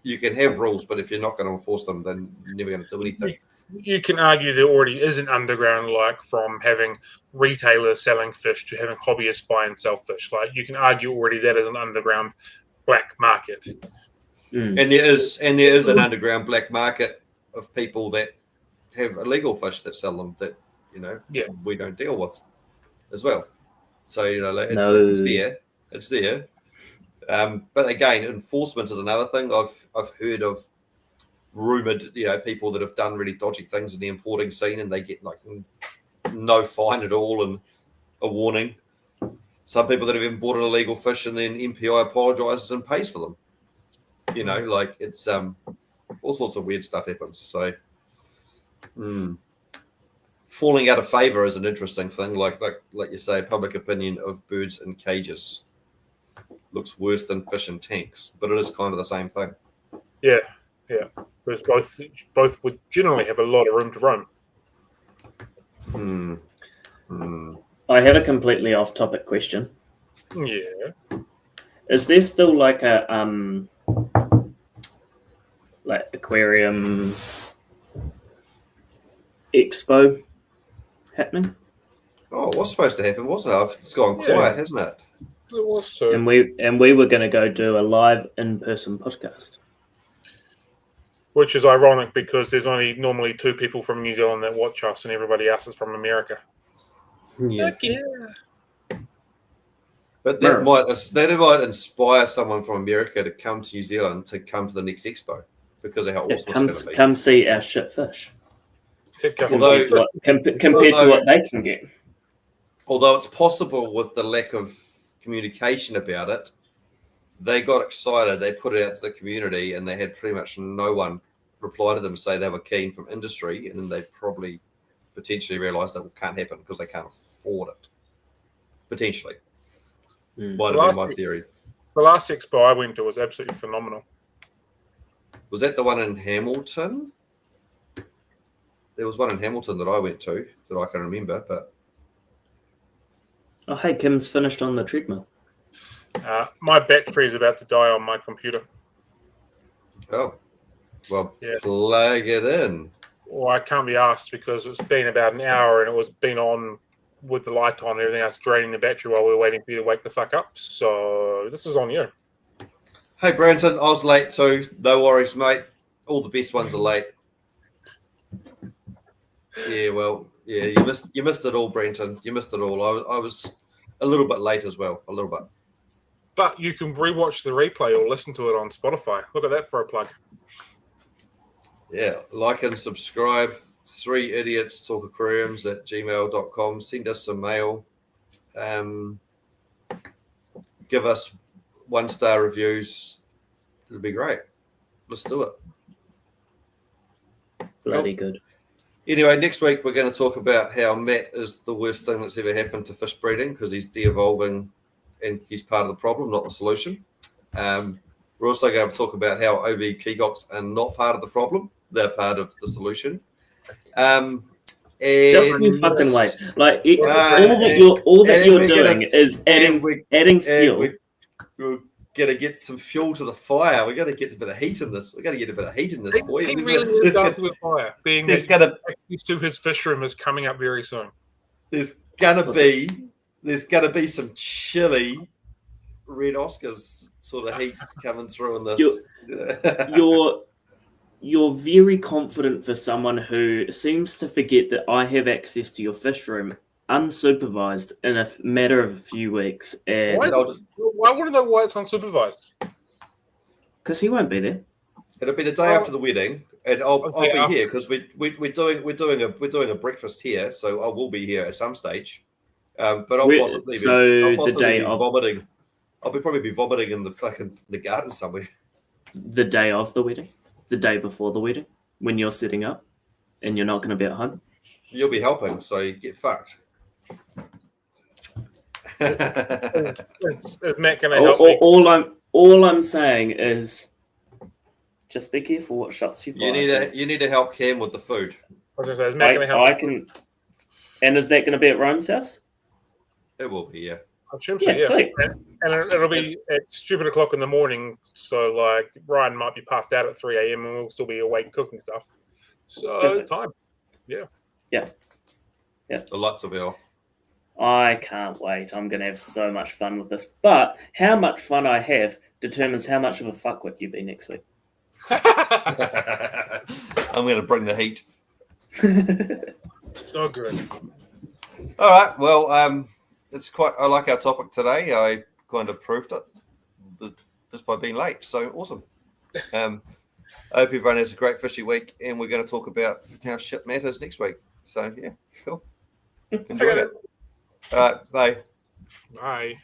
you can have rules, but if you're not going to enforce them, then you're never going to do anything. You can argue there already is an underground, like from having retailers selling fish to having hobbyists buy and sell fish. Like, you can argue already that is an underground black market. And there is an underground black market of people that have illegal fish that sell them that we don't deal with as well. So it's there. But again, enforcement is another thing. I've heard of rumored people that have done really dodgy things in the importing scene, and they get like no fine at all and a warning. Some people that have imported illegal fish and then MPI apologizes and pays for them. It's all sorts of weird stuff happens. So falling out of favor is an interesting thing. Like you say, public opinion of birds in cages looks worse than fish in tanks, but it is kind of the same thing. Yeah. Because both would generally have a lot of room to roam. I have a completely off-topic question. Yeah. Is there still like a aquarium expo happening? Oh, it was supposed to happen, wasn't it? It's gone quiet, hasn't it? It was too. And we were going to go do a live in-person podcast. Which is ironic because there's only normally 2 people from New Zealand that watch us, and everybody else is from America. Yeah. Heck yeah. But that might inspire someone from America to come to New Zealand to come to the next expo because of how awesome it's going to be. Come see our shit fish. Although, compared to what they can get. Although it's possible with the lack of communication about it, they got excited, they put it out to the community, and they had pretty much no one reply to them say they were keen from industry, and then they probably potentially realised that it can't happen because they can't afford it. Potentially. Might have been my theory. The last expo I went to was absolutely phenomenal. Was that the one in Hamilton? There was one in Hamilton that I went to that I can remember, but... Oh, hey, Kim's finished on the treadmill. My battery is about to die on my computer. Oh, well, plug it in. Well, I can't be asked because it's been about an hour and it was been on with the light on and everything else, draining the battery while we were waiting for you to wake the fuck up. So this is on you. Hey, Branson, I was late too. No worries, mate. All the best ones are late. Yeah, well, you missed it all, Brenton. You missed it all. I a little bit late as well. A little bit. But you can rewatch the replay or listen to it on Spotify. Look at that for a plug. Yeah, like and subscribe. 3idiotstalkaquariums@gmail.com. Send us some mail. Give us 1-star reviews. It'll be great. Let's do it. Bloody good. Anyway, next week we're going to talk about how Matt is the worst thing that's ever happened to fish breeding because he's de-evolving and he's part of the problem, not the solution. We're also going to talk about how OB peacocks are not part of the problem. They're part of the solution. And Just you fucking wait. Like all that you're doing is adding fuel. We're going to get some fuel to the fire. We're going to get a bit of heat in this. We're going to get a bit of heat in this. Boy. He really is up to a fire. Being there's that gonna access to his fish room is coming up very soon. there's gonna be some chilly red Oscars sort of heat coming through in this. You're very confident for someone who seems to forget that I have access to your fish room unsupervised in a matter of a few weeks. And Why? I want to know why it's unsupervised. Because he won't be there. It'll be the day after the wedding, and I'll be here because we're doing a breakfast here, so I will be here at some stage. But I'll possibly be vomiting. I'll probably be vomiting in the garden somewhere. The day of the wedding, the day before the wedding, when you're setting up, and you're not going to be at home. You'll be helping, so you get fucked. Is Matt going to help me? All I'm saying is, just be careful what shots you fire. You need to help Cam with the food. I was going to say, is Matt going to help? I can. And is that going to be at Ryan's house? It will be, yeah. I assume so, yeah. Sweet. And it'll be at stupid o'clock in the morning, so like Ryan might be passed out at 3 a.m. and we'll still be awake cooking stuff. So Perfect. time, yeah. The lights will be off. I can't wait. I'm going to have so much fun with this. But how much fun I have determines how much of a fuckwit you be next week. I'm going to bring the heat. So good. All right. Well, I like our topic today. I kind of proved it just by being late. So awesome. I hope everyone has a great fishy week, and we're going to talk about how shit matters next week. So yeah, cool. Enjoy it. All right. Bye. Bye.